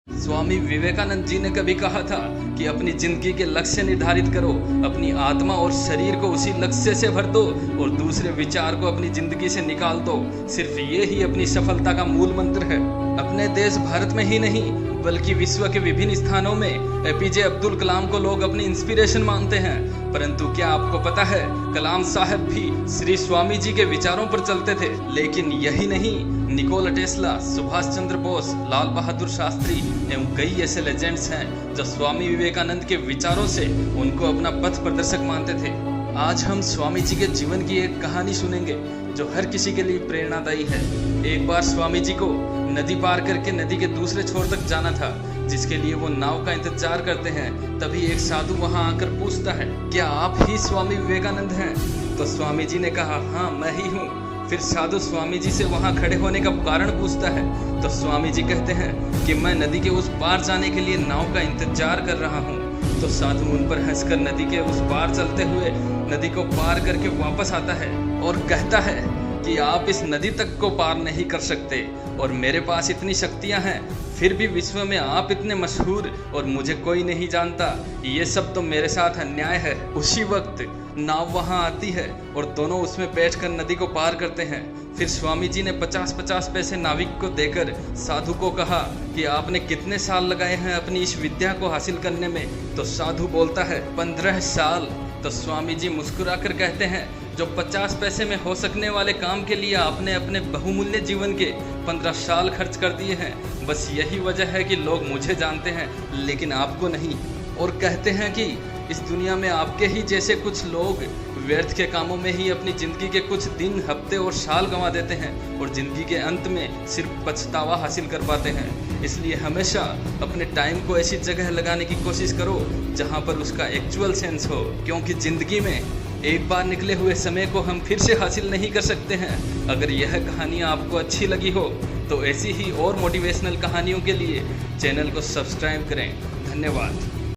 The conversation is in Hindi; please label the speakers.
Speaker 1: स्वामी विवेकानंद जी ने कभी कहा था कि अपनी जिंदगी के लक्ष्य निर्धारित करो, अपनी आत्मा और शरीर को उसी लक्ष्य से भर दो और दूसरे विचार को अपनी जिंदगी से निकाल दो। सिर्फ ये ही अपनी सफलता का मूल मंत्र है। अपने देश भारत में ही नहीं बल्कि विश्व के विभिन्न स्थानों में एपीजे अब्दुल कलाम को लोग अपनी इंस्पिरेशन मानते हैं। परंतु क्या आपको पता है, कलाम साहब भी श्री स्वामी जी के विचारों पर चलते थे। लेकिन यही नहीं, निकोला टेस्ला, सुभाष चंद्र बोस, लाल बहादुर शास्त्री एवं कई ऐसे लेजेंड्स हैं जो स्वामी विवेकानंद के विचारों से उनको अपना पथ प्रदर्शक मानते थे। आज हम स्वामी जी के जीवन की एक कहानी सुनेंगे जो हर किसी के लिए प्रेरणादायी है। एक बार स्वामी जी को नदी पार करके नदी के दूसरे छोर तक जाना था, जिसके लिए वो नाव का इंतजार करते हैं। तभी एक साधु वहां आकर पूछता है, क्या आप ही स्वामी विवेकानंद हैं? तो स्वामी जी ने कहा, हाँ मैं ही हूँ। फिर साधु स्वामी जी से वहां खड़े होने का कारण पूछता है। तो स्वामी जी कहते हैं कि मैं नदी के उस पार जाने के लिए नाव का इंतजार कर रहा हूँ। तो साधु उन पर हंसकर नदी के उस पार चलते हुए नदी को पार करके वापस आता है और कहता है कि आप इस नदी तक को पार नहीं कर सकते और मेरे पास इतनी शक्तियां हैं, फिर भी विश्व में आप इतने मशहूर और मुझे कोई नहीं जानता। ये सब तो मेरे साथ अन्याय है। उसी वक्त नाव वहां आती है और दोनों उसमें बैठकर नदी को पार करते हैं। फिर स्वामी जी ने 50-50 पैसे नाविक को देकर साधु को कहा कि आपने कितने साल लगाए हैं अपनी इस विद्या को हासिल करने में? तो साधु बोलता है 15 साल। तो स्वामी जी मुस्कुराकर कहते हैं, जो 50 पैसे में हो सकने वाले काम के लिए आपने अपने बहुमूल्य जीवन के 15 साल खर्च कर दिए हैं। बस यही वजह है कि लोग मुझे जानते हैं लेकिन आपको नहीं। और कहते हैं कि इस दुनिया में आपके ही जैसे कुछ लोग व्यर्थ के कामों में ही अपनी ज़िंदगी के कुछ दिन, हफ्ते और साल गंवा देते हैं और ज़िंदगी के अंत में सिर्फ पछतावा हासिल कर पाते हैं। इसलिए हमेशा अपने टाइम को ऐसी जगह लगाने की कोशिश करो जहां पर उसका एक्चुअल सेंस हो, क्योंकि ज़िंदगी में एक बार निकले हुए समय को हम फिर से हासिल नहीं कर सकते हैं। अगर यह कहानी आपको अच्छी लगी हो तो ऐसी ही और मोटिवेशनल कहानियों के लिए चैनल को सब्सक्राइब करें। धन्यवाद।